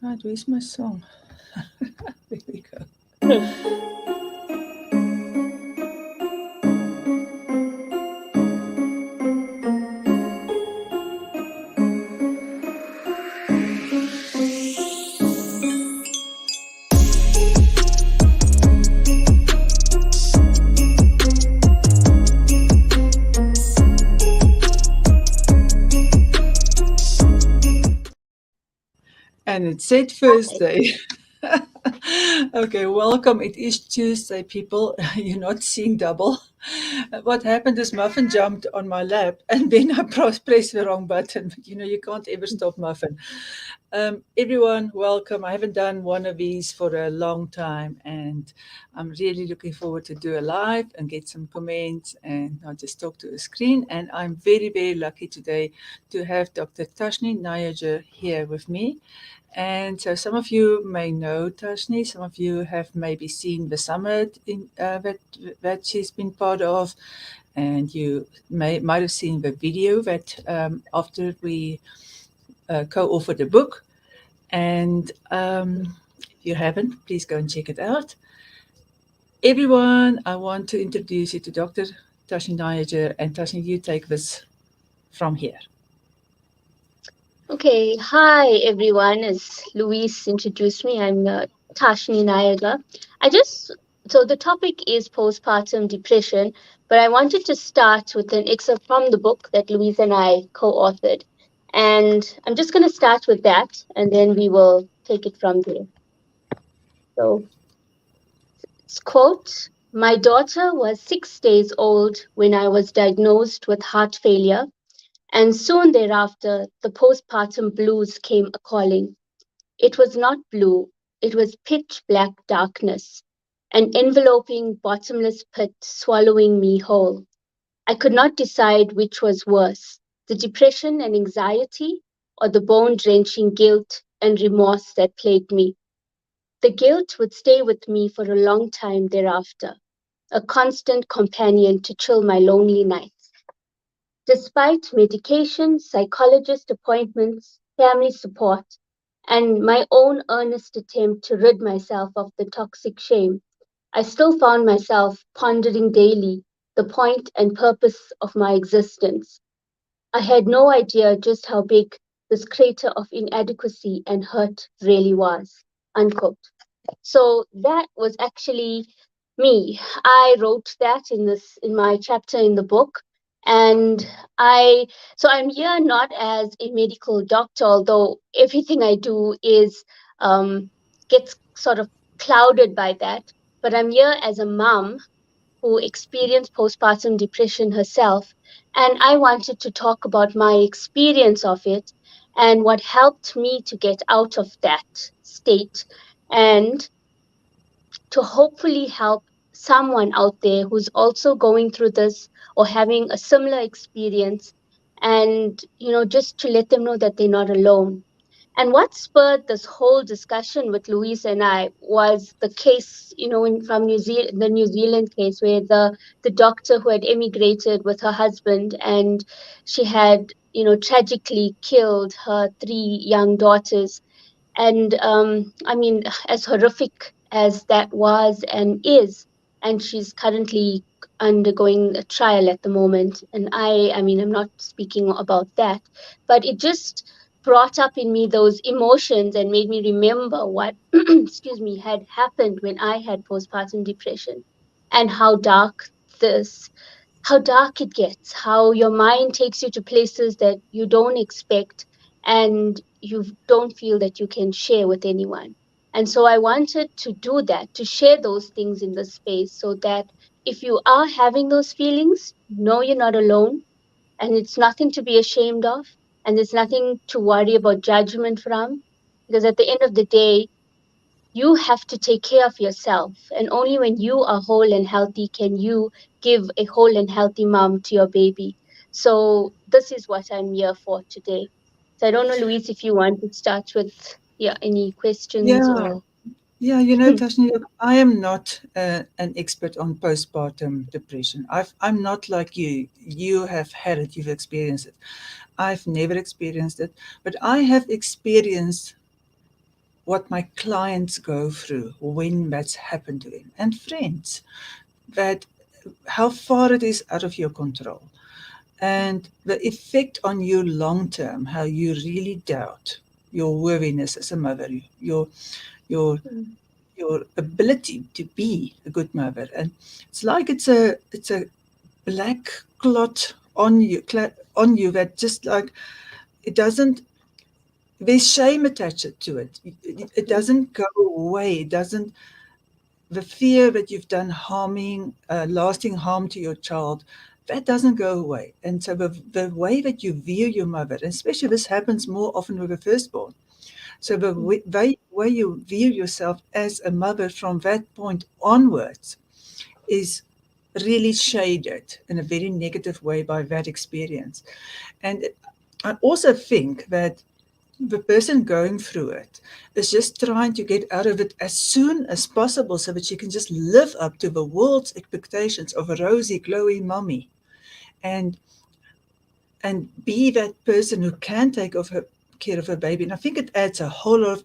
Right, where's my song? There we go. And it said Hi. Thursday. Okay, welcome. It is Tuesday, people. You're not seeing double. What happened is Muffin jumped on my lap and then I pressed the wrong button. But you can't ever stop Muffin. Everyone, welcome. I haven't done one of these for a long time and I'm really looking forward to do a live and get some comments and not just talk to a screen. And I'm very, very lucky today to have Dr. Tashni Nayager here with me. And so some of you may know Tashni, some of you have maybe seen the summit that she's been part of, and you might have seen the video that after we co-authored the book. And if you haven't, please go and check it out. Everyone, I want to introduce you to Dr. Tashni Nayager, and Tashni, you take this from here. Okay, hi everyone. As Luis introduced me, I'm Tashni Nayager. I just so the topic is postpartum depression, but I wanted to start with an excerpt from the book that Luis and I co-authored, and I'm just going to start with that, and then we will take it from there. So, it's quote: My daughter was 6 days old when I was diagnosed with heart failure. And soon thereafter, the postpartum blues came a calling. It was not blue, it was pitch black darkness, an enveloping, bottomless pit swallowing me whole. I could not decide which was worse, the depression and anxiety, or the bone drenching guilt and remorse that plagued me. The guilt would stay with me for a long time thereafter, a constant companion to chill my lonely nights. Despite medication, psychologist appointments, family support, and my own earnest attempt to rid myself of the toxic shame, I still found myself pondering daily the point and purpose of my existence. I had no idea just how big this crater of inadequacy and hurt really was. Unquote. So that was actually me. I wrote that in my chapter in the book. And I so I'm here not as a medical doctor, although everything I do is gets sort of clouded by that. But I'm here as a mom who experienced postpartum depression herself. And I wanted to talk about my experience of it and what helped me to get out of that state and to hopefully help someone out there who's also going through this or having a similar experience, and just to let them know that they're not alone. And what spurred this whole discussion with Louise and I was the case, from New Zealand, the New Zealand case where the doctor who had emigrated with her husband, and she had, tragically killed her three young daughters. And I mean, as horrific as that was and is, and she's currently undergoing a trial at the moment. And I mean, I'm not speaking about that, but it just brought up in me those emotions and made me remember what, excuse me, had happened when I had postpartum depression, and this how dark it gets, how your mind takes you to places that you don't expect and you don't feel that you can share with anyone. And so I wanted to do that, to share those things in the space so that if you are having those feelings, know you're not alone and it's nothing to be ashamed of and there's nothing to worry about judgment from. Because at the end of the day, you have to take care of yourself. And only when you are whole and healthy can you give a whole and healthy mom to your baby. So this is what I'm here for today. So I don't know, Louise, if you want to start with any questions Yeah, or yeah, Tashni, look, I am not an expert on postpartum depression. I'm not like you. You have had it, you've experienced it. I've never experienced it, but I have experienced what my clients go through when that's happened to them, and friends, that how far it is out of your control, and the effect on you long term, how you really doubt your worthiness as a mother, your mm, your ability to be a good mother. And it's like it's a black clot on you that just like it doesn't, there's shame attached to it. It mm, doesn't go away. It doesn't, the fear that you've done harming, lasting harm to your child, that doesn't go away. And so the way that you view your mother, and especially this happens more often with a firstborn, so the mm. way you view yourself as a mother from that point onwards is really shaded in a very negative way by that experience. And I also think that the person going through it is just trying to get out of it as soon as possible so that she can just live up to the world's expectations of a rosy, glowy mummy, and be that person who can take care of her baby. And I think it adds a whole lot of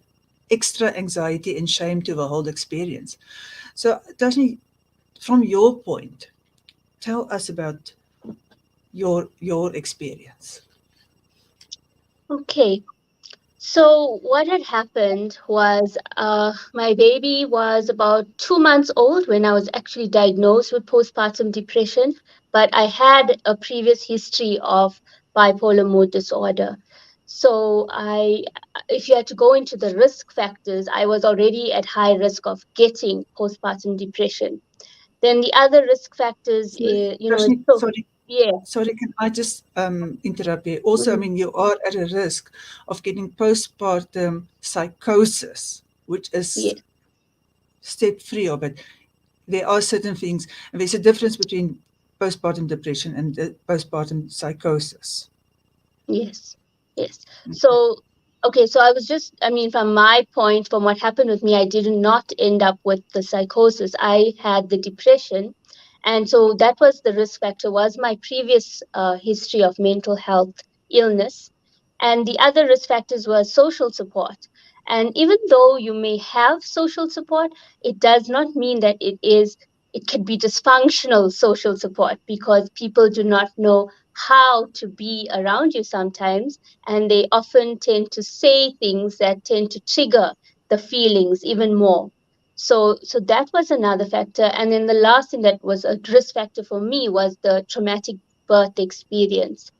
extra anxiety and shame to the whole experience. So, Tashni, from your point, tell us about your experience. Okay. So what had happened was my baby was about 2 months old when I was actually diagnosed with postpartum depression, but I had a previous history of bipolar mood disorder. So if you had to go into the risk factors, I was already at high risk of getting postpartum depression. Then the other risk factors, So, it's Tashni, so yeah. sorry, can I just interrupt you? Also, I Mhm. mean, you are at a risk of getting postpartum psychosis, which is Yeah. step three of it. There are certain things, and there's a difference between postpartum depression and postpartum psychosis. Yes, yes. So, okay, so I mean, from my point, from what happened with me, I did not end up with the psychosis. I had the depression. And so that was the risk factor, was my previous history of mental health illness. And the other risk factors were social support. And even though you may have social support, it does not mean that it can be dysfunctional social support, because people do not know how to be around you sometimes, and they often tend to say things that tend to trigger the feelings even more. So that was another factor. And then the last thing that was a risk factor for me was the traumatic birth experience.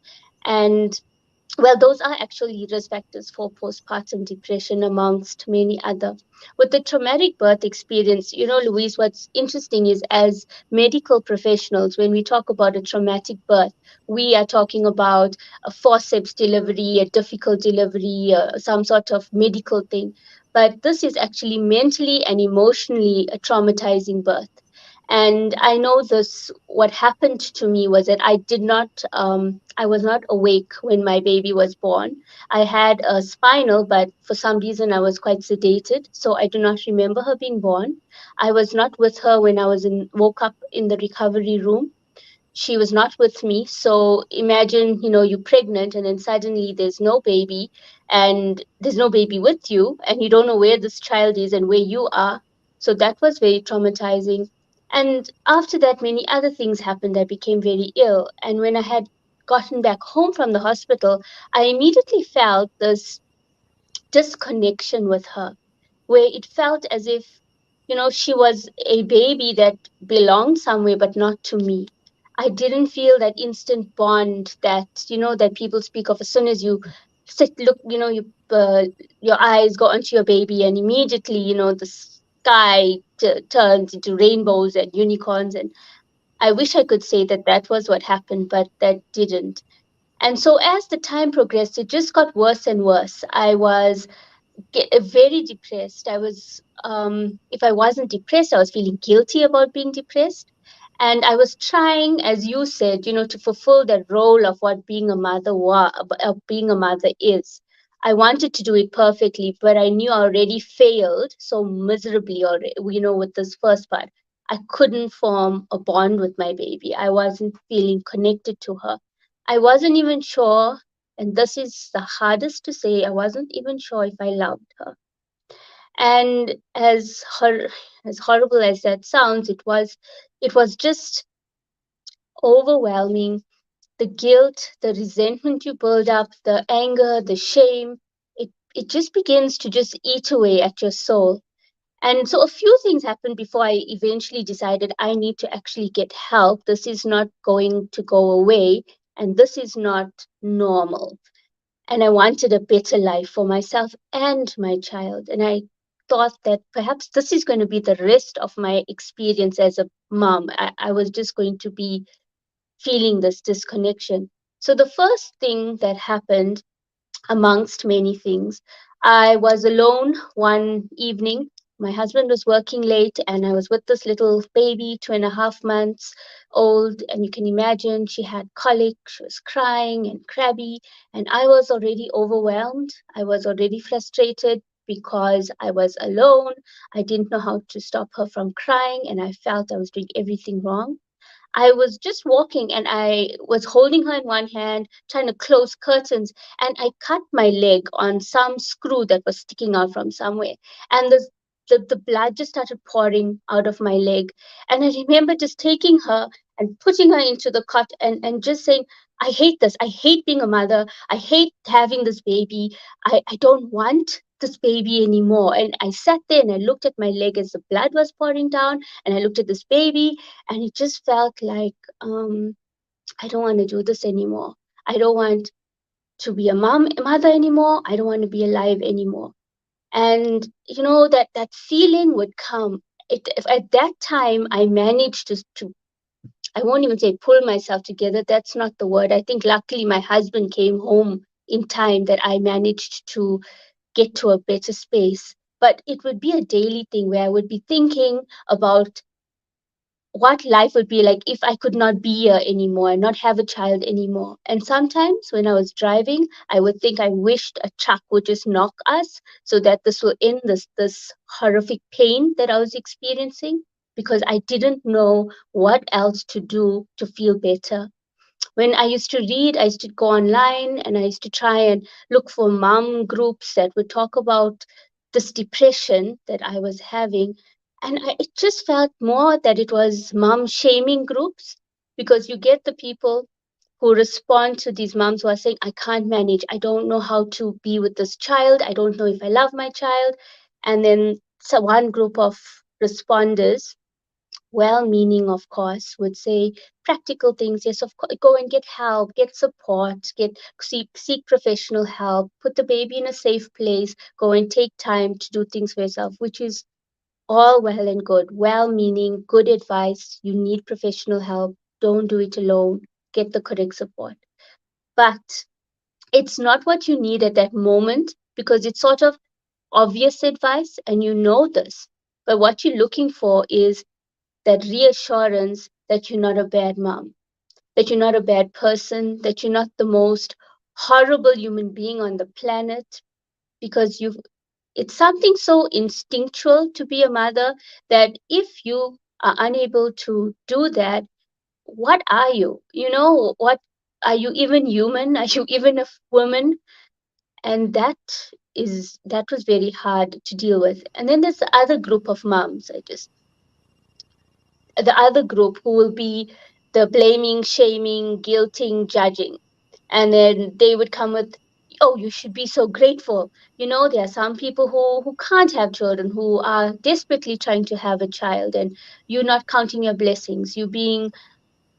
And well, those are actually risk factors for postpartum depression, amongst many other. With the traumatic birth experience, Louise, what's interesting is, as medical professionals, when we talk about a traumatic birth, we are talking about a forceps delivery, a difficult delivery, some sort of medical thing. But this is actually mentally and emotionally a traumatizing birth. And I know this, what happened to me was that I was not awake when my baby was born. I had a spinal, but for some reason I was quite sedated, so I do not remember her being born. I was not with her when woke up in the recovery room. She was not with me. So imagine, you're pregnant and then suddenly there's no baby with you, and you don't know where this child is and where you are. So that was very traumatizing. And after that, many other things happened. I became very ill. And when I had gotten back home from the hospital, I immediately felt this disconnection with her, where it felt as if, she was a baby that belonged somewhere, but not to me. I didn't feel that instant bond that people speak of. As soon as you sit, look, your eyes go onto your baby, and immediately, the sky turns into rainbows and unicorns. And I wish I could say that that was what happened, but that didn't. And so as the time progressed, it just got worse and worse. I was very depressed. If I wasn't depressed, I was feeling guilty about being depressed. And I was trying, as you said, to fulfill that role of what being a mother is. I wanted to do it perfectly, but I knew I already failed so miserably already, with this first part. I couldn't form a bond with my baby. I wasn't feeling connected to her. I wasn't even sure, and this is the hardest to say, I wasn't even sure if I loved her. And as horrible as that sounds, it was just overwhelming. The guilt, the resentment you build up, the anger, the shame, it just begins to just eat away at your soul. And so a few things happened before I eventually decided I need to actually get help. This is not going to go away, and this is not normal. And I wanted a better life for myself and my child. And I thought that perhaps this is going to be the rest of my experience as a mom. I was just going to be feeling this disconnection. So the first thing that happened, amongst many things, I was alone one evening. My husband was working late, and I was with this little baby, 2.5 months old. And you can imagine she had colic, she was crying and crabby, and I was already overwhelmed. I was already frustrated because I was alone. I didn't know how to stop her from crying, and I felt I was doing everything wrong. I was just walking and I was holding her in one hand, trying to close curtains, and I cut my leg on some screw that was sticking out from somewhere. And the blood just started pouring out of my leg. And I remember just taking her and putting her into the cot and just saying, I hate this. I hate being a mother. I hate having this baby. I don't want this baby anymore. And I sat there and I looked at my leg as the blood was pouring down, and I looked at this baby, and it just felt like, I don't want to do this anymore. I don't want to be a mother anymore. I don't want to be alive anymore. And that feeling would come. If at that time I managed to, I won't even say pull myself together. That's not the word. I think luckily my husband came home in time that I managed to get to a better space. But it would be a daily thing where I would be thinking about what life would be like if I could not be here anymore and not have a child anymore. And sometimes when I was driving, I would think I wished a truck would just knock us so that this will end this horrific pain that I was experiencing, because I didn't know what else to do to feel better. When I used to read, I used to go online and I used to try and look for mom groups that would talk about this depression that I was having. And it just felt more that it was mom shaming groups, because you get the people who respond to these moms who are saying, I can't manage. I don't know how to be with this child. I don't know if I love my child. And then so one group of responders, well meaning of course, would say practical things. Yes, of course, go and get help, get support, seek professional help, put the baby in a safe place, go and take time to do things for yourself, which is all well and good, well meaning, good advice. You need professional help, don't do it alone, get the correct support. But it's not what you need at that moment, because it's sort of obvious advice and you know this. But what you're looking for is that reassurance that you're not a bad mom, that you're not a bad person, that you're not the most horrible human being on the planet, because it's something so instinctual to be a mother that if you are unable to do that, what are you? What are you, even human? Are you even a woman? And that was very hard to deal with. And then there's the other group of moms. The other group who will be the blaming, shaming, guilting, judging. And then they would come with, oh, you should be so grateful. There are some people who can't have children, who are desperately trying to have a child, and you're not counting your blessings. You being,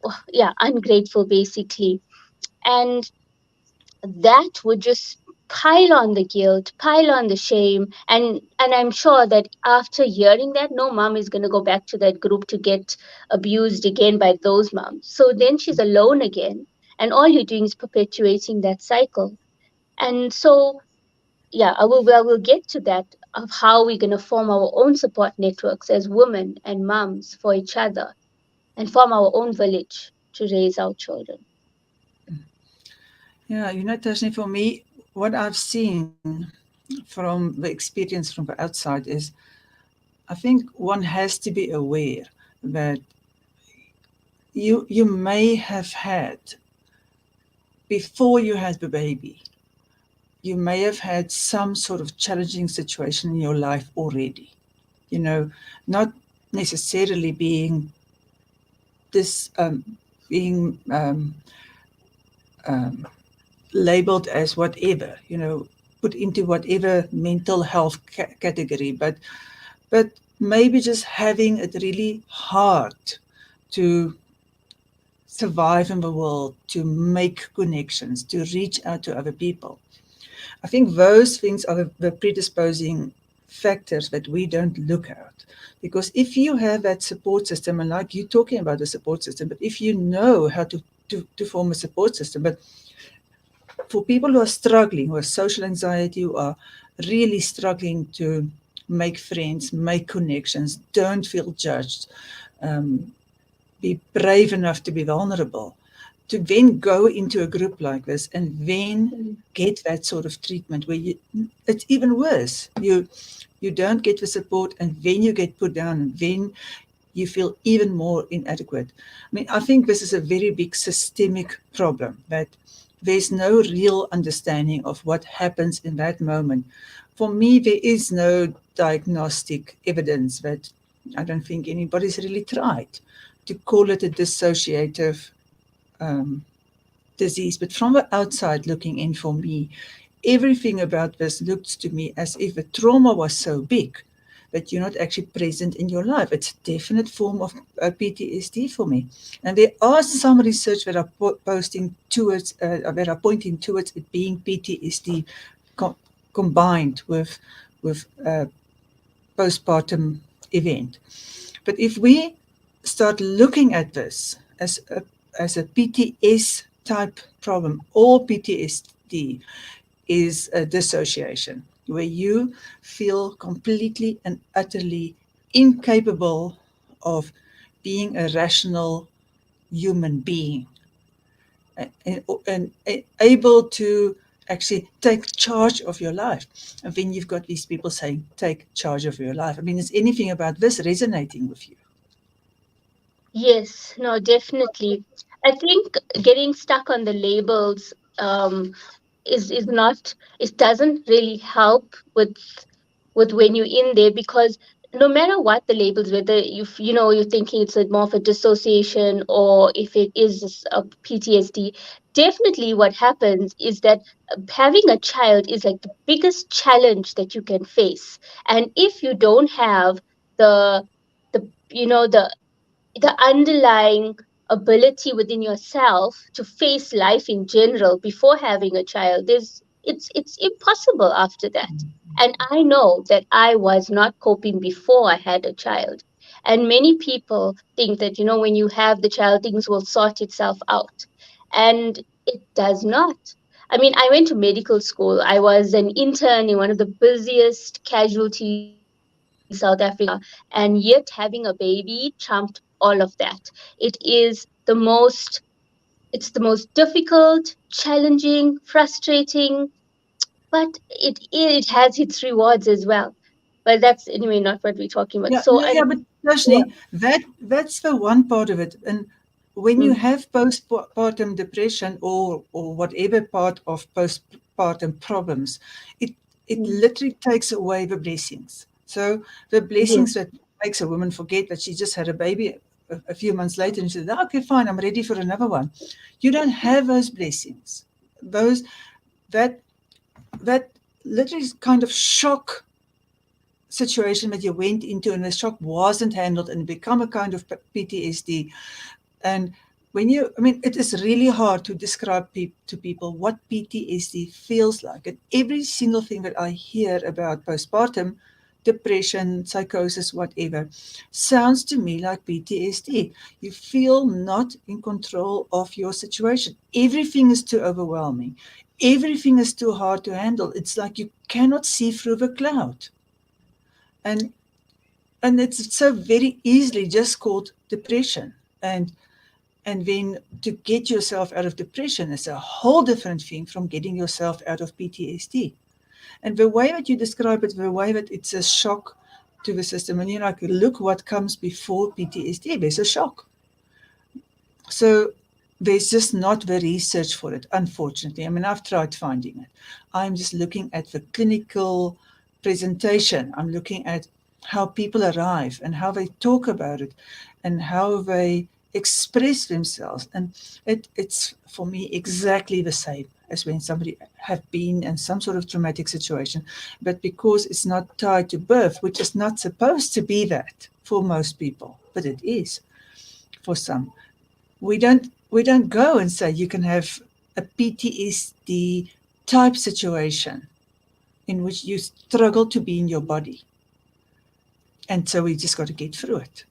oh, yeah, ungrateful, basically. And that would just pile on the guilt, pile on the shame. And I'm sure that after hearing that, no mom is going to go back to that group to get abused again by those moms. So then she's alone again, and all you're doing is perpetuating that cycle. And so, yeah, we'll get to that, of how we're going to form our own support networks as women and moms for each other, and form our own village to raise our children. Yeah, Tashni, for me, what I've seen from the experience from the outside is I think one has to be aware that you may have had, before you had the baby, you may have had some sort of challenging situation in your life already. You know, not necessarily this being um, labeled as whatever, put into whatever mental health category, but maybe just having it really hard to survive in the world, to make connections, to reach out to other people. I think those things are the predisposing factors that we don't look at. Because if you have that support system, and like you talking about the support system, but if you know how to form a support system, but for people who are struggling with social anxiety, who are really struggling to make friends, make connections, don't feel judged, um, be brave enough to be vulnerable, to then go into a group like this and then Mm. get that sort of treatment where it's even worse. You don't get the support and then you get put down and then you feel even more inadequate. I mean, I think this is a very big systemic problem that there's no real understanding of what happens in that moment. For me, there is no diagnostic evidence that I don't think anybody's really tried to call it a dissociative um, disease. But from the outside looking in, for me, everything about this looks to me as if the trauma was so big that you're not actually present in your life. It's a definite form of PTSD for me. And there are some research that are that are pointing towards it being PTSD combined with postpartum event. But if we start looking at this as a PTS type problem, all PTSD is a dissociation where you feel completely and utterly incapable of being a rational human being and able to actually take charge of your life. And then you've got these people saying, take charge of your life. I mean, is anything about this resonating with you? Yes, no, definitely. I think getting stuck on the labels is not, it doesn't really help with when you're in there, because no matter what the labels, whether you're thinking it's more of a dissociation or if it is a PTSD, definitely what happens is that having a child is like the biggest challenge that you can face. And if you don't have the the underlying ability within yourself to face life in general before having a child, it's impossible after that. And I know that I was not coping before I had a child. And many people think that, when you have the child, things will sort itself out, and it does not. I mean, I went to medical school. I was an intern in one of the busiest casualties in South Africa, and yet having a baby trumped all of that. It's the most difficult, challenging, frustrating, but it has its rewards as well. But that's anyway not what we're talking about. Yeah, So, yeah, and yeah, but yeah. Dashni, that's the one part of it. And when you Mm, have postpartum depression or whatever part of postpartum problems, it it mm, literally takes away the blessings. So the blessings yes. that makes a woman forget that she just had a baby a few months later and she said, "Okay, fine, I'm ready for another one." You don't have those blessings. Those that that literally kind of shock situation that you went into and the shock wasn't handled and become a kind of PTSD. And I mean, it is really hard to describe to people what PTSD feels like. And every single thing that I hear about postpartum depression, psychosis, whatever, sounds to me like PTSD. You feel not in control of your situation. Everything is too overwhelming. Everything is too hard to handle. It's like you cannot see through the cloud. And it's so very easily just called depression. And then to get yourself out of depression is a whole different thing from getting yourself out of PTSD. And the way that you describe it, the way that it's a shock to the system, and you're like, look what comes before PTSD, there's a shock. So there's just not the research for it, unfortunately. I mean, I've tried finding it. I'm just looking at the clinical presentation. I'm looking at how people arrive and how they talk about it and how they express themselves. And it's for me exactly the same as when somebody have been in some sort of traumatic situation, but because it's not tied to birth, which is not supposed to be that for most people, but it is for some. We don't go and say you can have a PTSD type situation in which you struggle to be in your body, and so we just got to get through it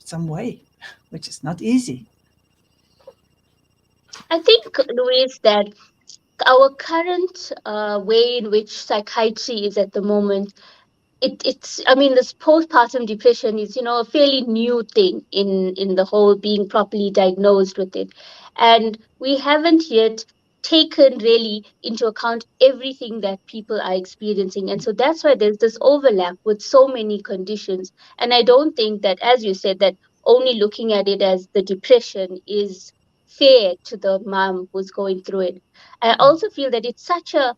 some way, which is not easy. I think, Louise, that our current way in which psychiatry is at the moment, it's I mean, this postpartum depression is, a fairly new thing in the whole being properly diagnosed with it, and we haven't yet taken really into account everything that people are experiencing, and so that's why there's this overlap with so many conditions. And I don't think that, as you said, that only looking at it as the depression is fair to the mom who's going through it. I also feel that it's such a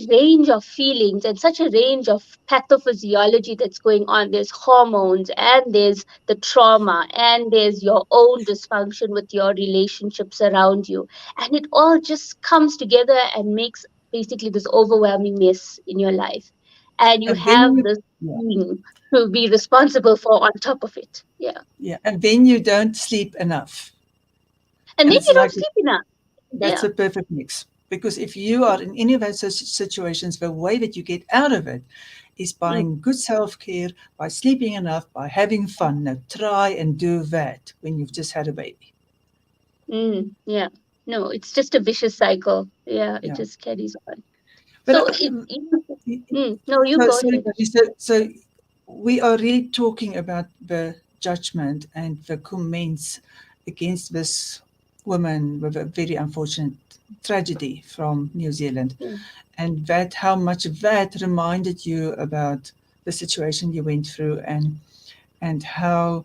range of feelings and such a range of pathophysiology that's going on. There's hormones, and there's the trauma, and there's your own dysfunction with your relationships around you, and it all just comes together and makes basically this overwhelming mess in your life, and you And then have you, this yeah, being to be responsible for on top of it. Yeah. yeah, and then you don't sleep enough, And and then it's you don't like sleep enough. that's Yeah. a perfect mix. Because if you are in any of those situations, the way that you get out of it is by Mm, good self care, by sleeping enough, by having fun. Now try and do that when you've just had a baby. yeah. No, it's just a vicious cycle. Yeah, it Yeah. just carries on. But So no, you go sorry, ahead. Tati, so we are really talking about the judgment and the comments against this woman with a very unfortunate tragedy from New Zealand, Mm, and that how much that reminded you about the situation you went through, and how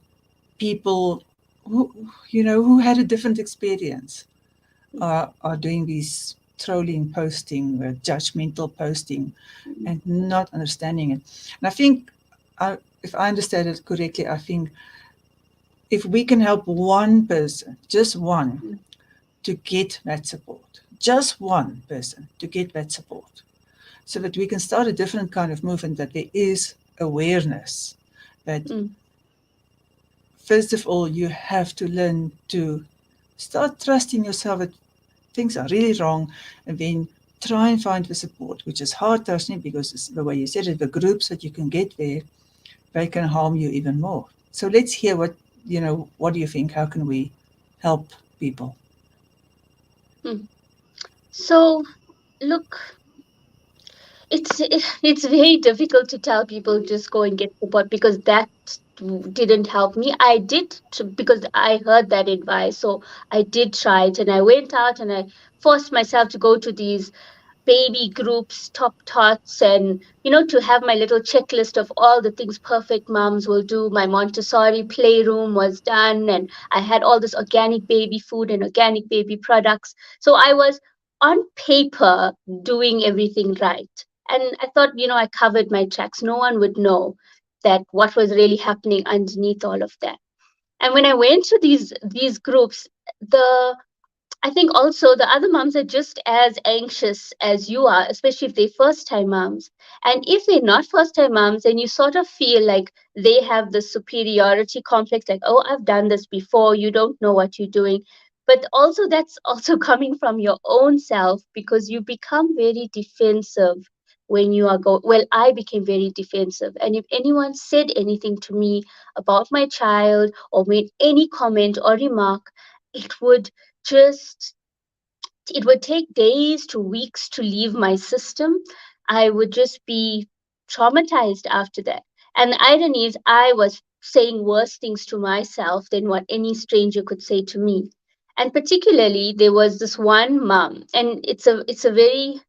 people who who had a different experience mm, are doing these trolling posting, judgmental posting, mm, and not understanding it. And I think, if I understand it correctly, I think if we can help one person, just one, mm, to get that support, just one person to get that support, so that we can start a different kind of movement, that there is awareness that, mm, first of all, you have to learn to start trusting yourself that things are really wrong, and then try and find the support, which is hard, Tashni, because it's the way you said it, the groups that you can get there, they can harm you even more. So let's hear what do you think? How can we help people? mm. So look, it's very difficult to tell people just go and get support, because that didn't help me. I did because I heard that advice, so I did try it, and I went out and I forced myself to go to these baby groups, top tots, and to have my little checklist of all the things perfect moms will do. My Montessori playroom was done, and I had all this organic baby food and organic baby products. So I was on paper doing everything right. And I thought, I covered my tracks. No one would know that what was really happening underneath all of that. And when I went to these groups, the I think also the other moms are just as anxious as you are, especially if they're first time moms. And if they're not first time moms, then you sort of feel like they have the superiority complex, like, oh, I've done this before, you don't know what you're doing. But also, that's also coming from your own self, because you become very defensive when you are well, I became very defensive, and if anyone said anything to me about my child or made any comment or remark, it would just it would take days to weeks to leave my system. I would just be traumatized after that. And the irony is, I was saying worse things to myself than what any stranger could say to me. And particularly, there was this one mom, and it's a very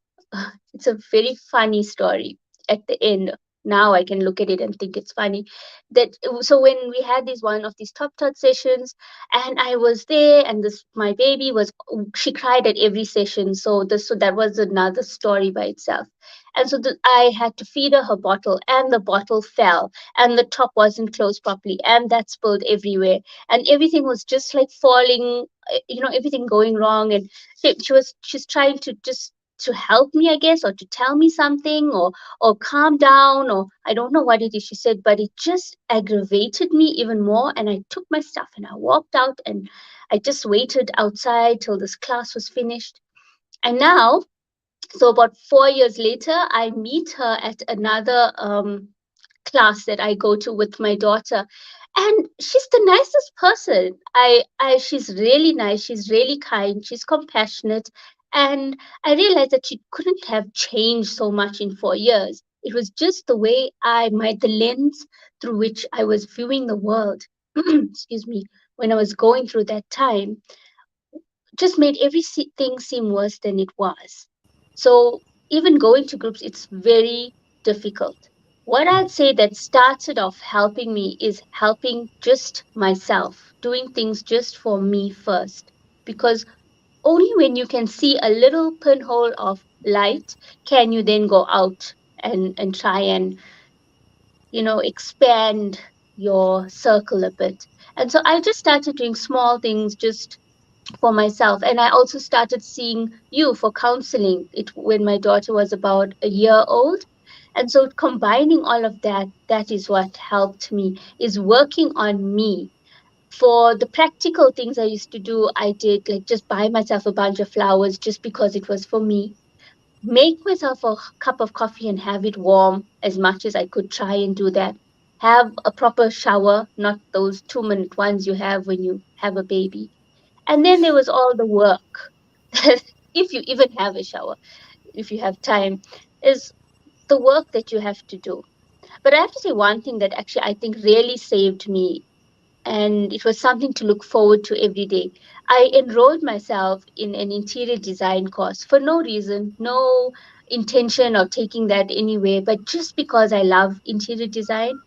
it's a very funny story at the end. now I can look at it and think it's funny. So when we had this one of these top tot sessions, and I was there, and this my baby was, she cried at every session. So that was another story by itself. And so I had to feed her bottle, and the bottle fell, and the top wasn't closed properly, and that spilled everywhere, and everything was just like falling, everything going wrong. And she's trying to just to help me, I guess, or to tell me something, or calm down, or I don't know what it is she said, but it just aggravated me even more. And I took my stuff and I walked out, and I just waited outside till this class was finished. And now, so about 4 years later, I meet her at another class that I go to with my daughter. And she's the nicest person. She's really nice. She's really kind. She's compassionate. And I realized that she couldn't have changed so much in 4 years. It was just the way the lens through which I was viewing the world, excuse me, when I was going through that time, just made everything seem worse than it was. So even going to groups, it's very difficult. What I'd say that started off helping me is helping just myself, doing things just for me first. Because only when you can see a little pinhole of light can you then go out and try and, expand your circle a bit. And so I just started doing small things just for myself. And I also started seeing you for counseling it when my daughter was about a year old. And so combining all of that, that is what helped me, is working on me. For the practical things I used to do, I did like just buy myself a bunch of flowers just because it was for me. Make myself a cup of coffee and have it warm as much as I could, try and do that. Have a proper shower, not those 2-minute ones you have when you have a baby. And then there was all the work. If you even have a shower, if you have time, is the work that you have to do. But I have to say one thing that actually I think really saved me, and it was something to look forward to every day. I enrolled myself in an interior design course for no reason, no intention of taking that anyway, but just because I love interior design.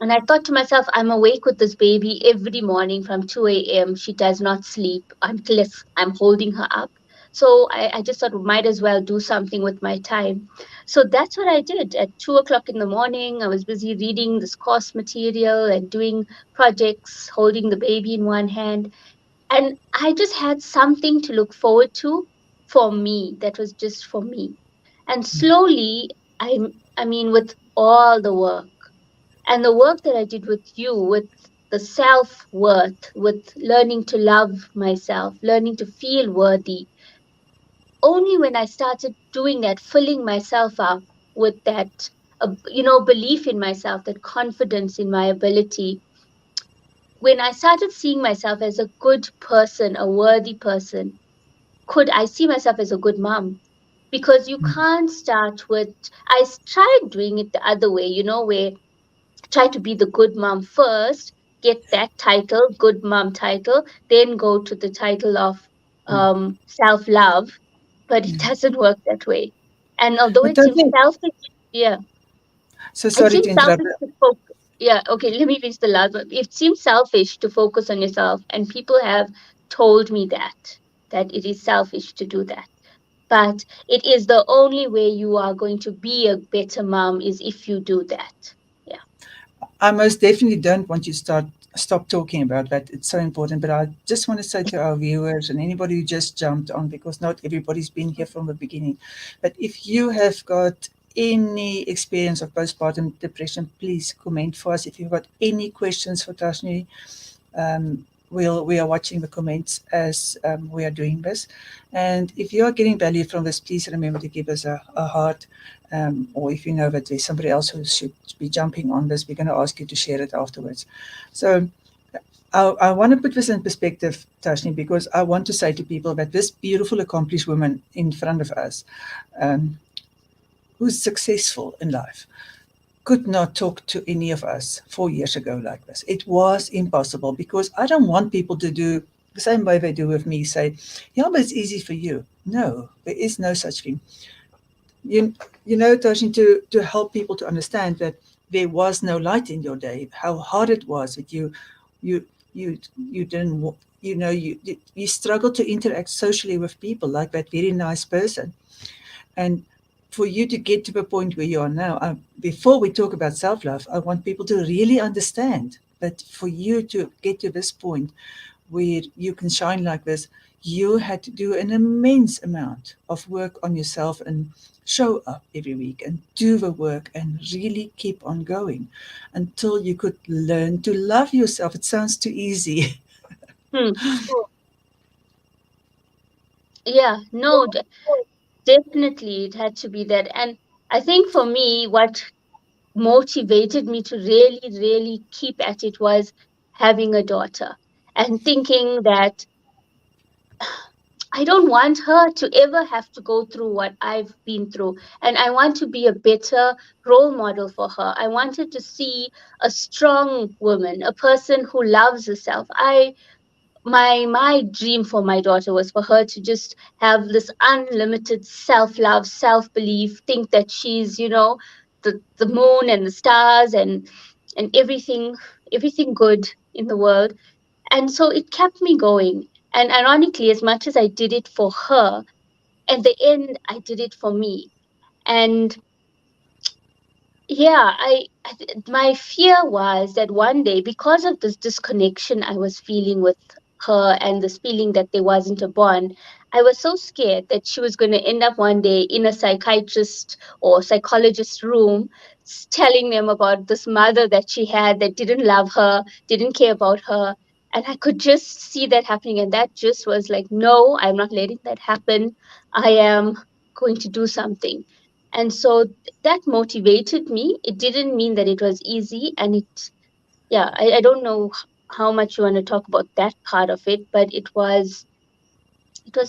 And I thought to myself, I'm awake with this baby every morning from 2 a.m. She does not sleep unless I'm holding her up. So I just thought, might as well do something with my time. So that's what I did. At 2 o'clock in the morning, I was busy reading this course material and doing projects, holding the baby in one hand. And I just had something to look forward to for me, that was just for me. And slowly, I mean, with all the work and the work that I did with you, with the self worth, with learning to love myself, learning to feel worthy, only when I started doing that, filling myself up with that, belief in myself, that confidence in my ability, when I started seeing myself as a good person, a worthy person, could I see myself as a good mom? Because you can't start with, tried doing it the other way, where try to be the good mom first, get that title, good mom title, then go to the title of self love. But it doesn't work that way. And although But it don't seems think, selfish, yeah, so it sorry to seems interrupt. selfish to focus. Yeah, okay, let me finish the last one. It seems selfish to focus on yourself, and people have told me that it is selfish to do that. But it is the only way you are going to be a better mom is if you do that. Yeah. I most definitely don't want you to stop talking about that. It's so important. But I just want to say to our viewers and anybody who just jumped on, because not everybody's been here from the beginning, but if you have got any experience of postpartum depression, please comment for us. If you've got any questions for Tashni, we are watching the comments as we are doing this. And if you are getting value from this, please remember to give us a heart. Or if you know that there's somebody else who should be jumping on this, we're going to ask you to share it afterwards. So I want to put this in perspective, Tashni, because I want to say to people that this beautiful, accomplished woman in front of us, um, who's successful in life, could not talk to any of us 4 years ago like this. It was impossible because I don't want people to do the same way they do with me, say, yeah, but it's easy for you. No, there is no such thing. You, Tashni, to help people to understand that there was no light in your day, how hard it was that you you you didn't you struggled to interact socially with people like that very nice person. And for you to get to the point where you are now, before we talk about self love, I want people to really understand that for you to get to this point where you can shine like this, you had to do an immense amount of work on yourself and show up every week and do the work and really keep on going until you could learn to love yourself. It sounds too easy. Hmm. Yeah, no, definitely it had to be that. And I think for me, what motivated me to really, really keep at it was having a daughter and thinking that I don't want her to ever have to go through what I've been through. And I want to be a better role model for her. I wanted to see a strong woman, a person who loves herself. My dream for my daughter was for her to just have this unlimited self-love, self-belief, think that she's, the moon and the stars and everything good in the world. And so it kept me going. And ironically, as much as I did it for her, at the end I did it for me. And yeah, my fear was that one day, because of this disconnection I was feeling with her and this feeling that there wasn't a bond, I was so scared that she was going to end up one day in a psychiatrist or psychologist room, telling them about this mother that she had that didn't love her, didn't care about her. And I could just see that happening. And that just was like, no, I'm not letting that happen. I am going to do something. And so that motivated me. It didn't mean that it was easy, and yeah, I don't know how much you want to talk about that part of it, but it was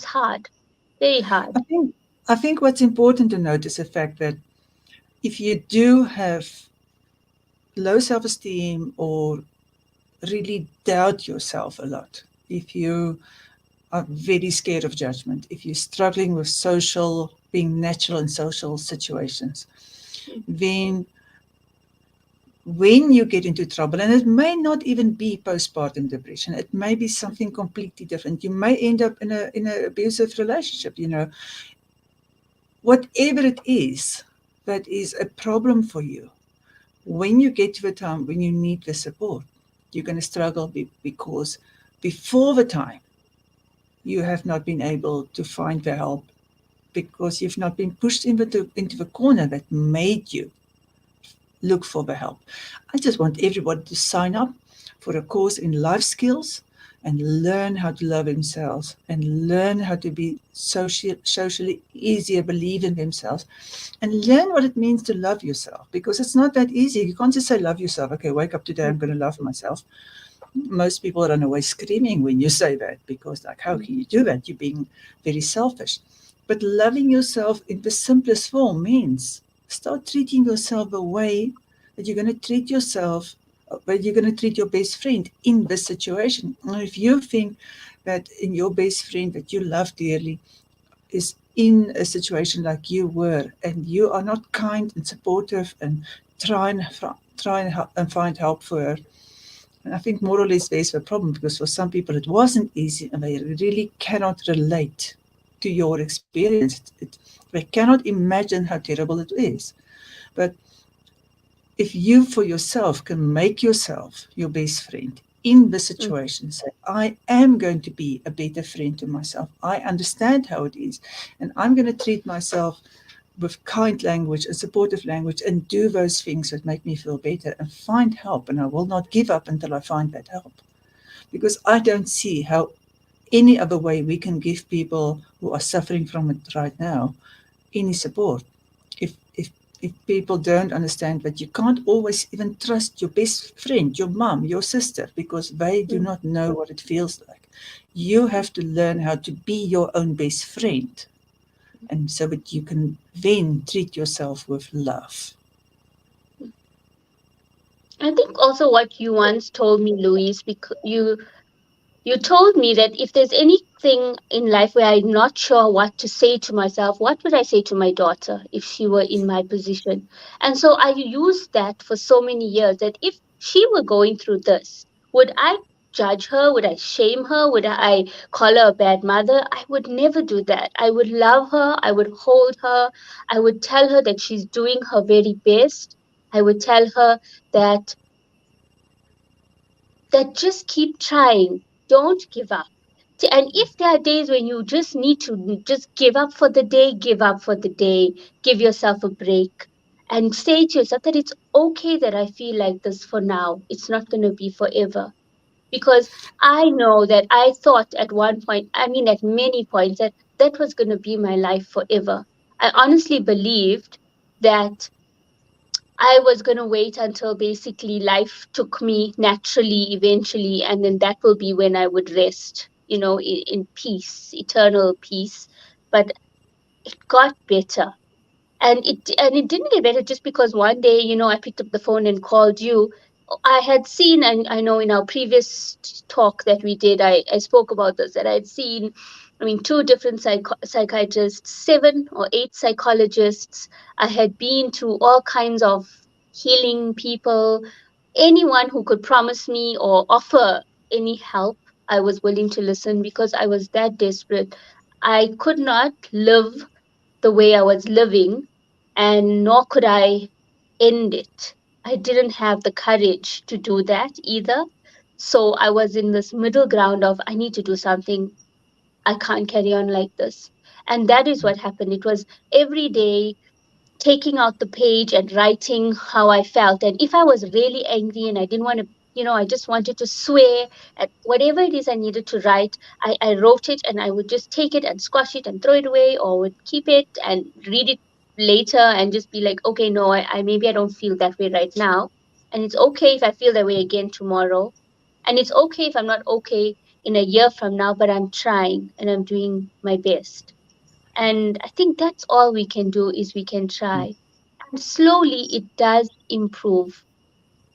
hard, very hard. I think I think what's important to note is the fact that if you do have low self-esteem or really doubt yourself a lot, if you are very scared of judgment, if you're struggling with being natural in social situations, then when you get into trouble, and it may not even be postpartum depression, it may be something completely different. You may end up in an abusive relationship, whatever it is that is a problem for you. When you get to a time when you need the support, you're going to struggle because before the time you have not been able to find the help because you've not been pushed into the corner that made you look for the help. I just want everybody to sign up for a course in life skills and learn how to love themselves and learn how to be socially easier, believe in themselves, and learn what it means to love yourself because it's not that easy. You can't just say, love yourself. Okay, wake up today, I'm going to love myself. Most people run away screaming when you say that because, like, how can you do that? You're being very selfish. But loving yourself in the simplest form means start treating yourself the way that you're going to treat yourself, but you're going to treat your best friend in this situation. And if you think that in your best friend that you love dearly is in a situation like you were, and you are not kind and supportive and try and try and find help for her, and I think more or less there's a problem because for some people it wasn't easy and they really cannot relate to your experience. They cannot imagine how terrible it is. But if you for yourself can make yourself your best friend in the Mm, situation, say, I am going to be a better friend to myself. I understand how it is. And I'm going to treat myself with kind language and supportive language and do those things that make me feel better and find help. And I will not give up until I find that help. Because I don't see how any other way we can give people who are suffering from it right now any support. If if if people don't understand that you can't always even trust your best friend, your mom, your sister, because they do mm, not know what it feels like. You have to learn how to be your own best friend, and so that you can then treat yourself with love. mm. I think also what you once told me, Louise, because You told me that if there's anything in life where I'm not sure what to say to myself, what would I say to my daughter if she were in my position? And so I used that for so many years that if she were going through this, would I judge her? Would I shame her? Would I call her a bad mother? I would never do that. I would love her. I would hold her. I would tell her that she's doing her very best. I would tell her that just keep trying. Don't give up. And if there are days when you just need to just give up for the day, give up for the day, give yourself a break and say to yourself that it's okay that I feel like this for now. It's not going to be forever. Because I know that I thought at one point, I mean, at many points, that that was going to be my life forever. I honestly believed that I was going to wait until basically life took me naturally, eventually, and then that will be when I would rest, in peace, eternal peace. But it got better. And it didn't get better just because one day, I picked up the phone and called you. I had seen, and I know in our previous talk that we did, I spoke about this, that I had seen, I mean, two different psychiatrists, seven or eight psychologists. I had been to all kinds of healing people, anyone who could promise me or offer any help. I was willing to listen because I was that desperate. I could not live the way I was living, and nor could I end it. I didn't have the courage to do that either. So I was in this middle ground of I need to do something. I can't carry on like this. And that is what happened. It was every day taking out the page and writing how I felt. And if I was really angry and I didn't want to, I just wanted to swear at whatever it is I needed to write, I wrote it and I would just take it and squash it and throw it away or would keep it and read it later and just be like, okay, no, I maybe I don't feel that way right now. And it's okay if I feel that way again tomorrow. And it's okay if I'm not okay in a year from now, but I'm trying and I'm doing my best. And I think that's all we can do is we can try. And slowly it does improve.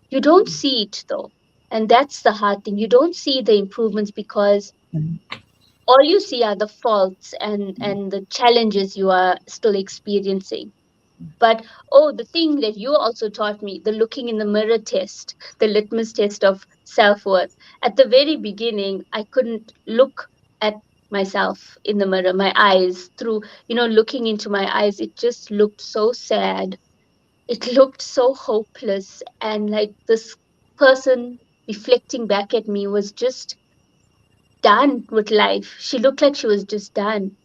You don't see it though. And that's the hard thing. You don't see the improvements because all you see are the faults and the challenges you are still experiencing. But oh, the thing that you also taught me, the looking in the mirror test, the litmus test of self-worth. At the very beginning, I couldn't look at myself in the mirror, my eyes through, looking into my eyes, it just looked so sad. It looked so hopeless. And like this person reflecting back at me was just done with life. She looked like she was just done.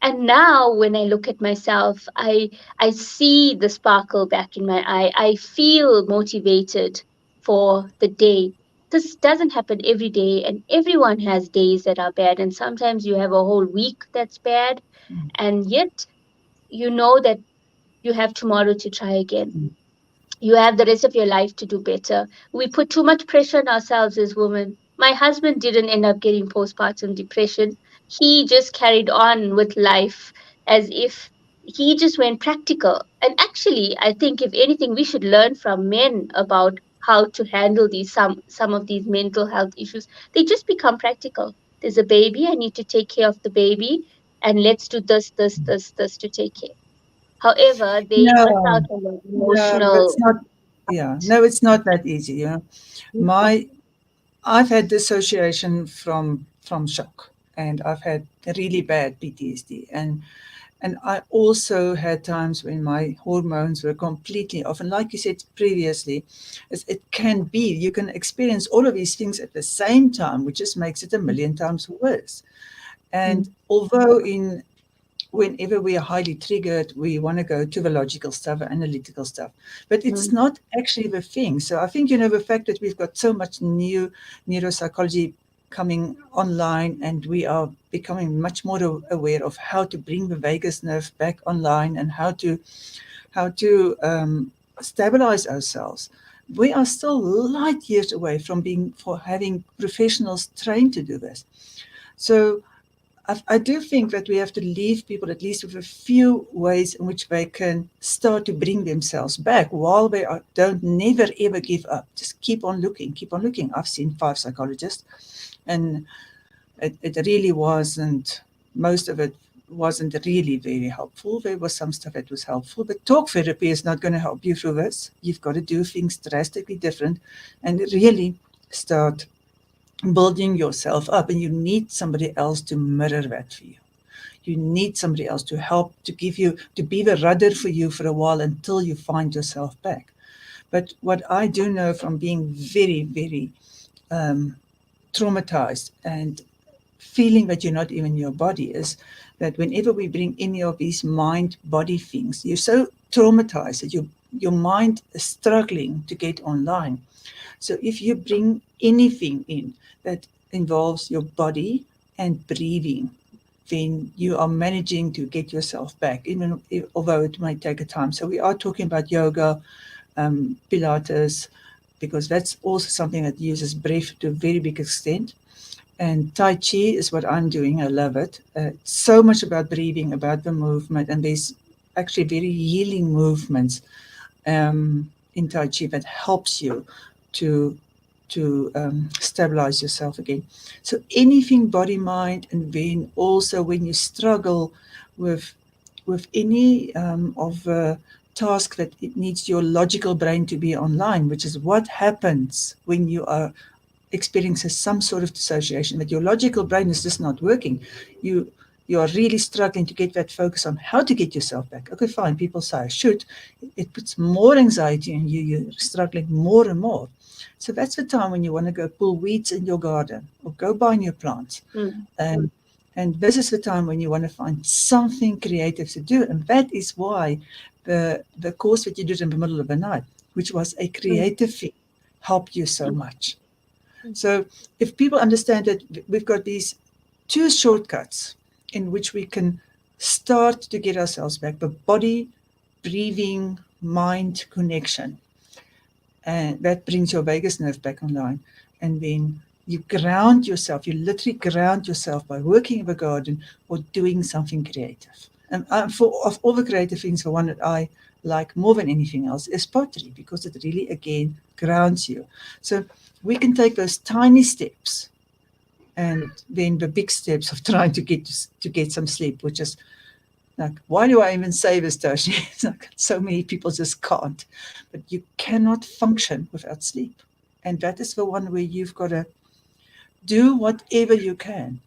And now when I look at myself, I see the sparkle back in my eye. I feel motivated for the day. This doesn't happen every day, and everyone has days that are bad, and sometimes you have a whole week that's bad, and yet you know that you have tomorrow to try again. You have the rest of your life to do better. We put too much pressure on ourselves as women. My husband didn't end up getting postpartum depression. He just carried on with life as if he just went practical. And actually, I think if anything, we should learn from men about how to handle these some of these mental health issues. They just become practical. There's a baby, I need to take care of the baby, and let's do this to take care. However, they miss No, out on the no, it's emotional. not. Yeah, no, it's not that easy. My I've had dissociation from shock, and I've had really bad PTSD, and I also had times when my hormones were completely off. And like you said previously, it can be you can experience all of these things at the same time, which just makes it a million times worse. And although in whenever we are highly triggered, we want to go to the logical stuff, analytical stuff. But it's Mm, not actually the thing. So I think, the fact that we've got so much new neuropsychology coming online and we are becoming much more aware of how to bring the vagus nerve back online and how to stabilize ourselves. We are still light years away from having professionals trained to do this. So I do think that we have to leave people at least with a few ways in which they can start to bring themselves back while don't never ever give up. Just keep on looking, keep on looking. I've seen 5 psychologists, and It really wasn't, most of it wasn't really very helpful. There was some stuff that was helpful, but talk therapy is not going to help you through this. You've got to do things drastically different and really start building yourself up. And you need somebody else to mirror that for you. You need somebody else to help, to give you, to be the rudder for you for a while until you find yourself back. But what I do know from being very, very um, traumatized and feeling that you're not even your body is that whenever we bring any of these mind body things, you're so traumatized that your mind is struggling to get online. So if you bring anything in that involves your body and breathing, then you are managing to get yourself back, even if, although it might take a time. So we are talking about yoga, Pilates, because that's also something that uses breath to a very big extent. And Tai Chi is what I'm doing. I love it. It's so much about breathing, about the movement, and there's actually very healing movements in Tai Chi that helps you to stabilize yourself again. So anything body, mind, and then also when you struggle with any of the task that it needs your logical brain to be online, which is what happens when you are experiences some sort of dissociation, that your logical brain is just not working. You you are really struggling to get that focus on how to get yourself back. Okay, fine. People say I should. It puts more anxiety in you. You're struggling more and more. So that's the time when you want to go pull weeds in your garden or go buy new plants. Mm. And and this is the time when you want to find something creative to do. And that is why the course that you did in the middle of the night, which was a Mm. creative thing, helped you so Mm. much. Mm. So if people understand that we've got these two shortcuts in which we can start to get ourselves back, the body, breathing, mind connection, and that brings your vagus nerve back online. And then you ground yourself, you literally ground yourself by working in the garden or doing something creative. And for of all the creative things, the one that I like more than anything else is pottery, because it really again grounds you. So we can take those tiny steps and then the big steps of trying to get some sleep, which is like, why do I even say this, Toshi? It's like so many people just can't. But you cannot function without sleep. And that is the one where you've got to do whatever you can.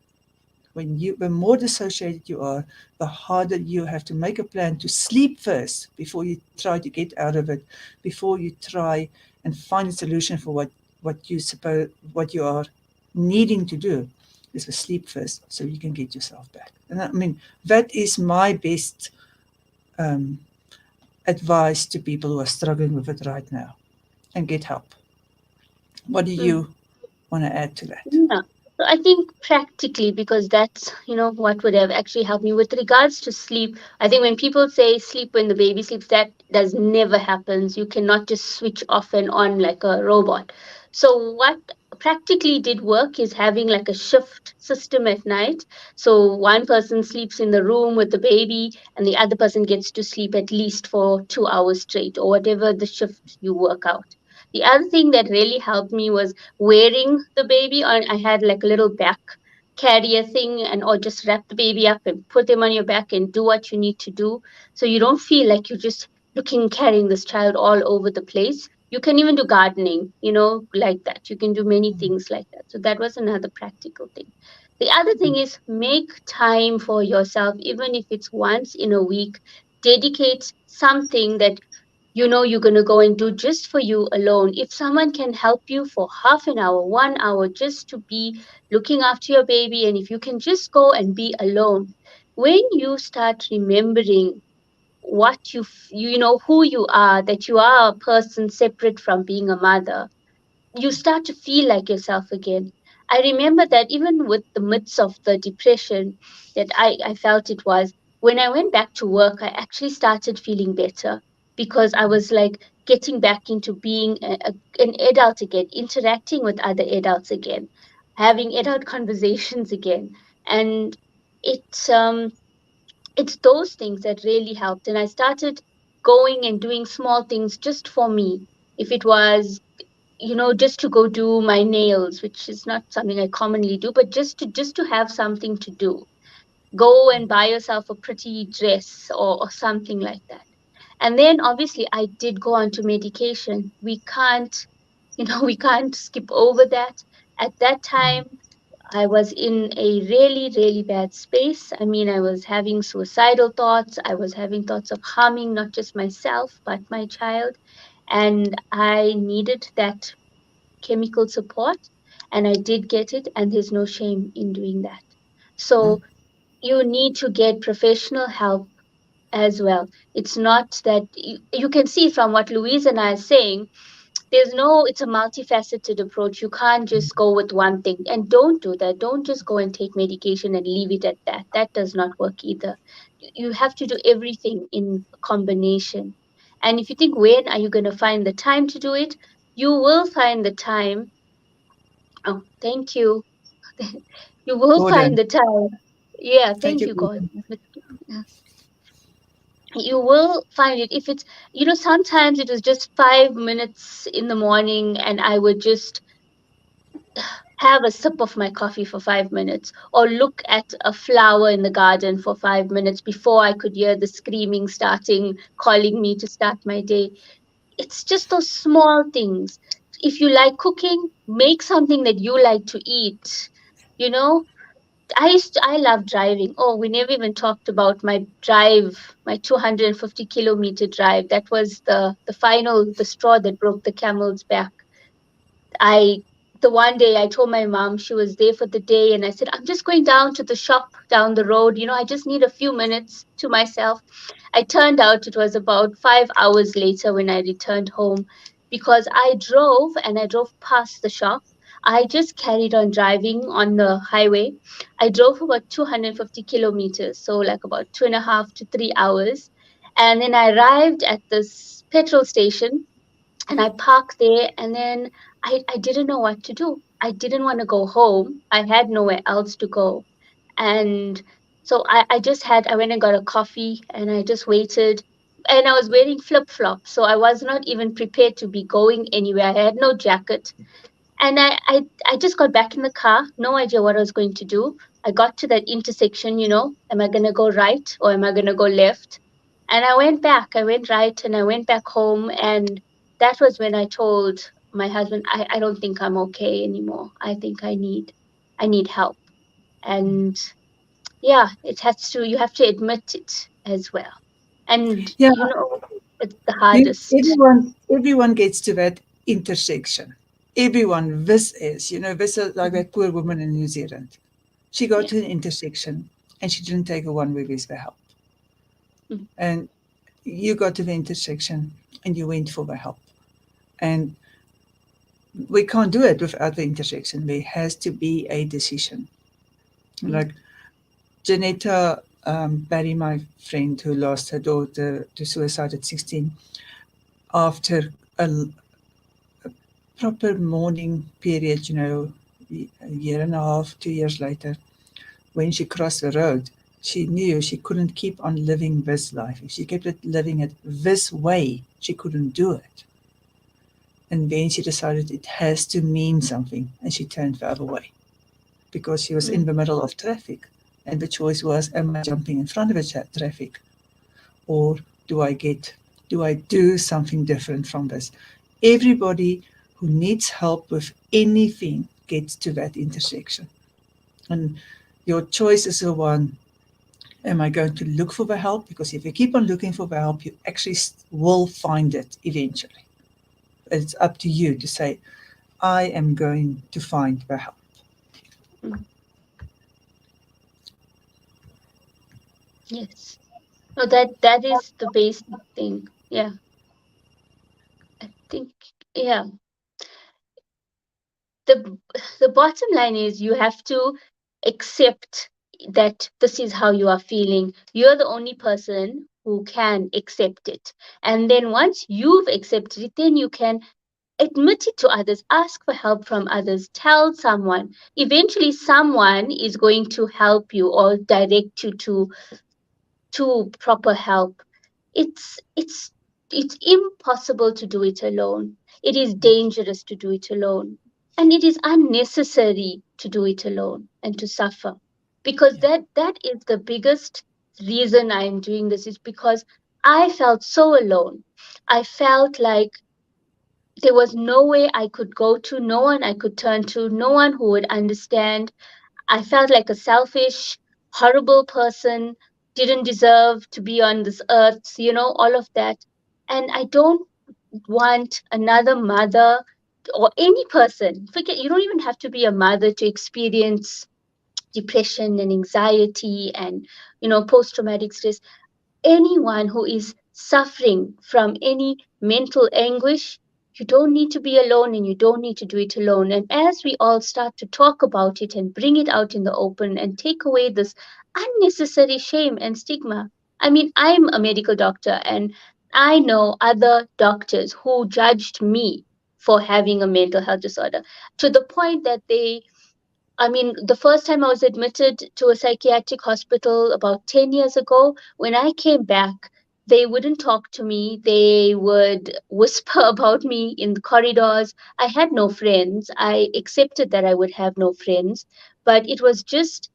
The more dissociated you are, the harder you have to make a plan to sleep first before you try to get out of it, before you try and find a solution for what you are needing to do is to sleep first so you can get yourself back. And I mean, that is my best um, advice to people who are struggling with it right now, and get help. What do Mm. you want to add to that? Yeah. So I think practically, because that's, what would have actually helped me with regards to sleep. I think when people say sleep when the baby sleeps, that does never happens. You cannot just switch off and on like a robot. So what practically did work is having like a shift system at night. So one person sleeps in the room with the baby and the other person gets to sleep at least for 2 hours straight or whatever the shift you work out. The other thing that really helped me was wearing the baby on. I had like a little back carrier thing, and or just wrap the baby up and put them on your back and do what you need to do, so you don't feel like you're just looking carrying this child all over the place. You can even do gardening, like that. You can do many things like that. So that was another practical thing. The other thing is make time for yourself, even if it's once in a week. Dedicate something that you're going to go and do just for you alone. If someone can help you for half an hour, 1 hour, just to be looking after your baby, and if you can just go and be alone, when you start remembering what you know who you are, that you are a person separate from being a mother, you start to feel like yourself again. I remember that even with the midst of the depression that I felt it was, when I went back to work, I actually started feeling better because I was like getting back into being an adult again, interacting with other adults again, having adult conversations again. And it's those things that really helped. And I started going and doing small things just for me. If it was just to go do my nails, which is not something I commonly do, but just to have something to do. Go and buy yourself a pretty dress, or something like that. And then obviously I did go on to medication. We can't, we can't skip over that. At that time, I was in a really, really bad space. I mean, I was having suicidal thoughts. I was having thoughts of harming not just myself, but my child. And I needed that chemical support. And I did get it. And there's no shame in doing that. So you need to get professional help as well. It's not that you can see from what Louise and I are saying, it's a multifaceted approach. You can't just go with one thing. And don't do that. Don't just go and take medication and leave it at that. That does not work either. You have to do everything in combination. And if you think, when are you going to find the time to do it? You will find the time. Oh, thank you. You will find Gordon. the time. Yeah, Thank thank you, you, God. Gordon. You will find it. If it's, sometimes it was just 5 minutes in the morning, and I would just have a sip of my coffee for 5 minutes, or look at a flower in the garden for 5 minutes before I could hear the screaming starting, calling me to start my day. It's just those small things. If you like cooking, make something that you like to eat. You know, I love driving. Oh, we never even talked about my drive, my 250-kilometer drive. That was the straw that broke the camel's back. I the one day I told my mom, she was there for the day, and I said, I'm just going down to the shop down the road. I just need a few minutes to myself. I turned out it was about 5 hours later when I returned home, because I drove past the shop. I just carried on driving on the highway. I drove about 250 kilometers, so like about 2.5 to 3 hours. And then I arrived at this petrol station, and I parked there, and then I didn't know what to do. I didn't want to go home. I had nowhere else to go. And so I went and got a coffee, and I just waited. And I was wearing flip flops, so I was not even prepared to be going anywhere. I had no jacket. And I just got back in the car, no idea what I was going to do. I got to that intersection, am I going to go right or am I going to go left? And I went back, I went right, and I went back home. And that was when I told my husband, I don't think I'm okay anymore. I think I need help. And yeah, you have to admit it as well. And Yeah, it's the hardest. everyone gets to that intersection. Everyone, this is like Mhm. that poor woman in New Zealand. She got Yeah. to an intersection and she didn't take a one-way visa for help. Mhm. And you got to the intersection and you went for the help. And we can't do it without the intersection. There has to be a decision. Mhm. Like Janetta Barry, my friend who lost her daughter to suicide at 16, after a proper mourning period, a year and a half, 2 years later, when she crossed the road, she knew she couldn't keep on living this life. If she kept living it this way, she couldn't do it. And then she decided it has to mean something, and she turned the other way because she was in Mhm. the middle of traffic. And the choice was, am I jumping in front of the traffic, or do I get, do I do something different from this? Everybody who needs help with anything gets to that intersection. And your choice is the one, am I going to look for the help? Because if you keep on looking for the help, you actually will find it eventually. It's up to you to say, I am going to find the help. Mhm. Yes. No, that is the basic thing. Yeah, I think, yeah. The the bottom line is, you have to accept that this is how you are feeling. You're the only person who can accept it. And then once you've accepted it, then you can admit it to others, ask for help from others, tell someone. Eventually someone is going to help you or direct you to proper help. It's it's it's impossible to do it alone. It is dangerous to do it alone. And it is unnecessary to do it alone and to suffer. Because Yeah. that is the biggest reason I am doing this, is because I felt so alone. I felt like there was no way I could go to, no one I could turn to, no one who would understand. I felt like a selfish, horrible person, didn't deserve to be on this earth, all of that. And I don't want another mother or any person, forget, you don't even have to be a mother to experience depression and anxiety and, post traumatic stress. Anyone who is suffering from any mental anguish, you don't need to be alone and you don't need to do it alone. And as we all start to talk about it and bring it out in the open and take away this unnecessary shame and stigma. I mean, I'm a medical doctor and I know other doctors who judged me for having a mental health disorder, to the point that I mean, the first time I was admitted to a psychiatric hospital about 10 years ago, when I came back, they wouldn't talk to me. They would whisper about me in the corridors. I had no friends. I accepted that I would have no friends, but it was just,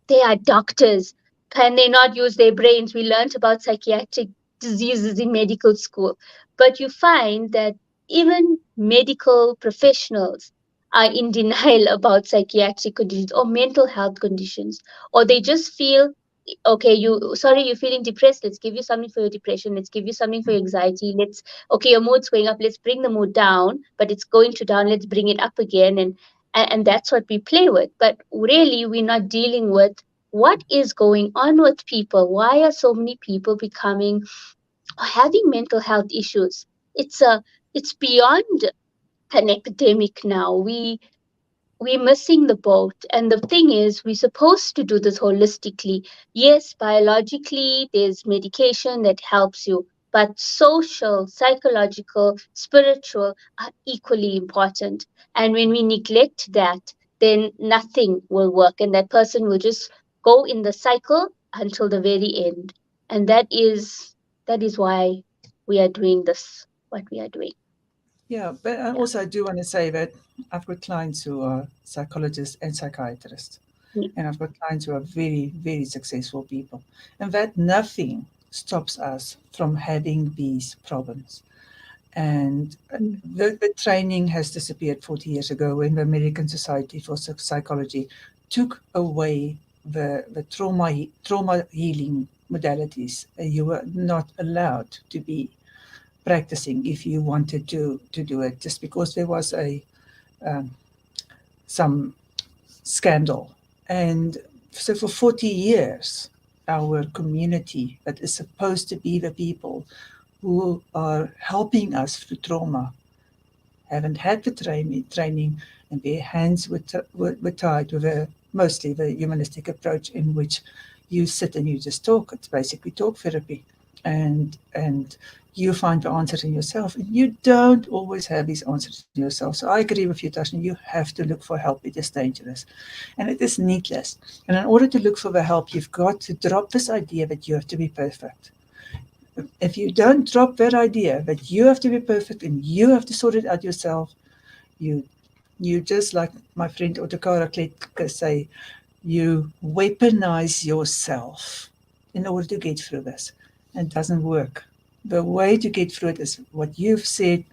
they are doctors. Can they not use their brains? We learned about psychiatric diseases in medical school. But you find that even medical professionals are in denial about psychiatric conditions or mental health conditions, or they just feel, okay, sorry, you're feeling depressed, let's give you something for your depression, let's give you something for your anxiety, let's, okay, your mood's going up, let's bring the mood down, but it's going to down, let's bring it up again. And that's what we play with. But really, we're not dealing with what is going on with people. Why are so many people becoming or having mental health issues? It's beyond an epidemic now. We're missing the boat. And the thing is, we're supposed to do this holistically. Yes, biologically, there's medication that helps you, but social, psychological, spiritual are equally important. And when we neglect that, then nothing will work, and that person will just go in the cycle until the very end. And that is why we are doing this, what we are doing. Yeah, but Yeah. also I do want to say that I've got clients who are psychologists and psychiatrists, and I've got clients who are very, very successful people, and that nothing stops us from having these problems. And the training has disappeared 40 years ago when the American Society for Psychology took away the trauma healing modalities. You were not allowed to be practicing if you wanted to do it, just because there was a um, some scandal. And so for 40 years, our community that is supposed to be the people who are helping us through trauma haven't had the training, and their hands were tied with mostly the humanistic approach in which you sit and you just talk. It's basically talk therapy, and you find the answers in yourself, and you don't always have these answers in yourself. So I agree with you, Tashni. You have to look for help. It is dangerous, and it is needless. And in order to look for the help, you've got to drop this idea that you have to be perfect. If you don't drop that idea that you have to be perfect and you have to sort it out yourself, you you just like my friend Otakara Kletka say, you weaponize yourself in order to get through this. It doesn't work. The way to get through it is what you've said: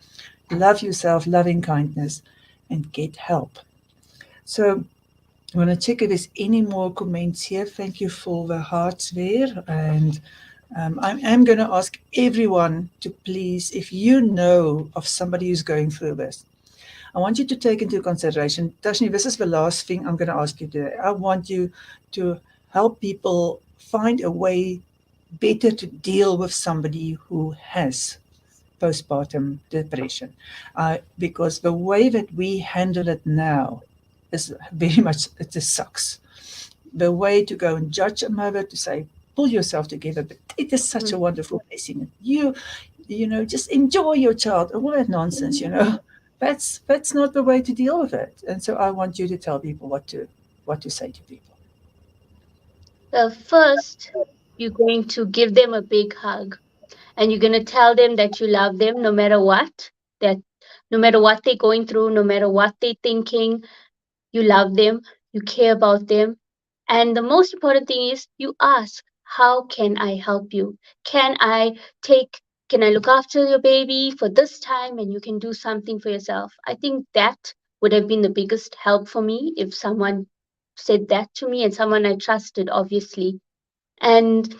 love yourself, loving kindness, and get help. So I want to check if there's any more comments here. Thank you for the hearts there. And I am going to ask everyone to please, if you know of somebody who's going through this, I want you to take into consideration, Tashni, this is the last thing I'm going to ask you today. I want you to help people find a way better to deal with somebody who has postpartum depression. Because the way that we handle it now is very much, it just sucks. The way to go and judge a mother, to say, pull yourself together, but it is such a wonderful blessing. Just enjoy your child, all that nonsense. That's not the way to deal with it. And so I want you to tell people what to say to people. First, you're going to give them a big hug and you're going to tell them that you love them no matter what, that No matter what they're going through, no matter what they're thinking, you love them, you care about them. And the most important thing is you ask, how can I help you? Can I take, can I look after your baby for this time and you can do something for yourself? I think that would have been the biggest help for me if someone said that to me and someone I trusted, obviously. And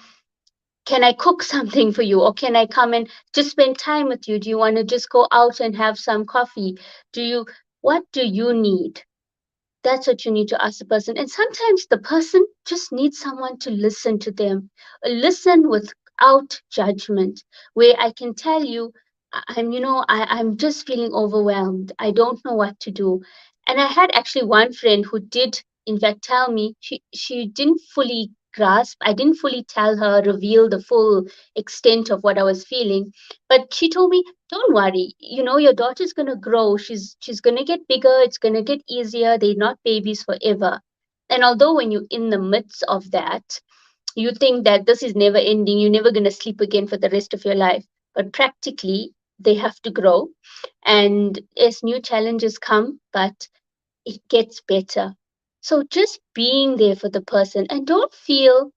can I cook something for you? Or can I come and just spend time with you? Do you want to just go out and have some coffee? Do you, what do you need? That's what you need to ask the person. And sometimes the person just needs someone to listen to them, listen without judgment, where I can tell you, I'm just feeling overwhelmed. I don't know what to do. And I had actually one friend who did, in fact, tell me she didn't fully grasp. I didn't fully tell her, reveal the full extent of what I was feeling. But she told me, don't worry, your daughter's going to grow, she's going to get bigger, it's going to get easier, they're not babies forever. And although when you're in the midst of that, you think that this is never ending, you're never going to sleep again for the rest of your life, but practically they have to grow, and as new challenges come, but it gets better. So just being there for the person, and don't feel,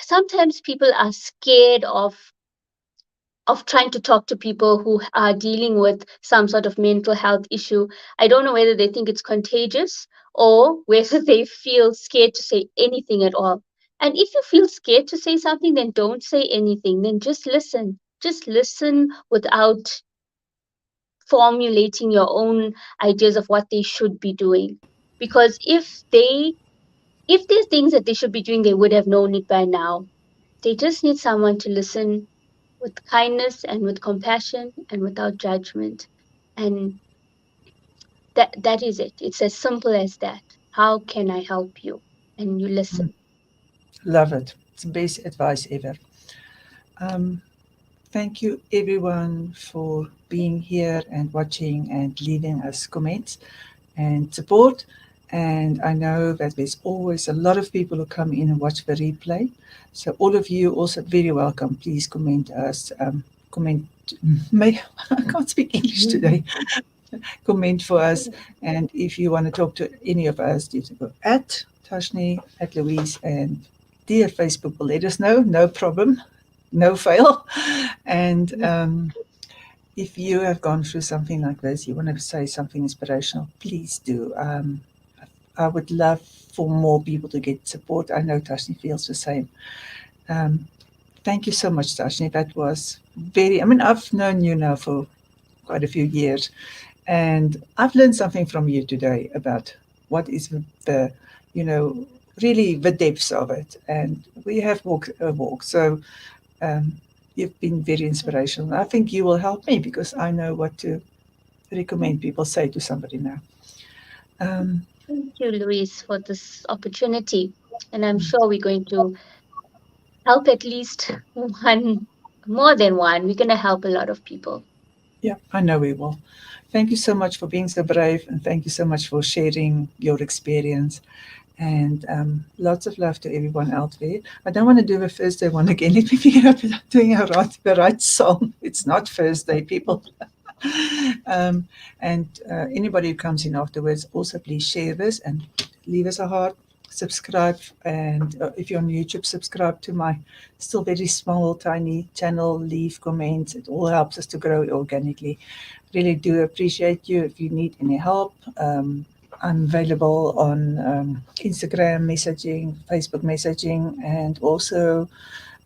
sometimes people are scared of trying to talk to people who are dealing with some sort of mental health issue. I don't know whether they think it's contagious or whether they feel scared to say anything at all. And if you feel scared to say something, then don't say anything. Then just listen. Just listen without formulating your own ideas of what they should be doing. Because if there's things that they should be doing, they would have known it by now. They just need someone to listen with kindness and with compassion and without judgment. And that is it. It's as simple as that. How can I help you? And you listen. Love it. It's the best advice ever. Um, Thank you, everyone, for being here and watching and leaving us comments and support. And I know that there's always a lot of people who come in and watch the replay. So all of you also very welcome. Please comment us. Comment. May, I can't speak English today. Comment for us. And if you want to talk to any of us, you can go at Tashni, at Louise, and dear Facebook will let us know. No problem. No fail. And if you have gone through something like this, you want to say something inspirational, please do. I would love for more people to get support. I know Tashni feels the same. Um, Thank you so much, Tashni. That was very, I mean, I've known you now for quite a few years, and I've learned something from you today about what is the you know, really the depths of it. And we have walked a walk. So um, you've been very inspirational. I think you will help me because I know what to recommend people say to somebody now. Um, Thank you, Louise, for this opportunity. And I'm sure we're going to help at least one, more than one. We're going to help a lot of people. yeah, I know we will. Thank you so much for being so brave, and thank you so much for sharing your experience. And lots of love to everyone out there. I don't want to do the Thursday one again. Let me figure out without doing the right song. It's not Thursday, people. And anybody who comes in afterwards, also please share this and leave us a heart, subscribe, and if you're on YouTube, subscribe to my still very small, tiny channel, leave comments. It all helps us to grow organically. Really do appreciate you. If you need any help, I'm available on Instagram messaging, Facebook messaging, and also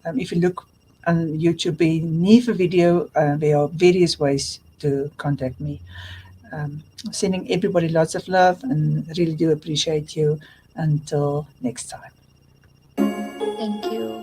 if you look on YouTube beneath a video, there are various ways to contact me. Sending everybody lots of love and really do appreciate you. Until next time. Thank you.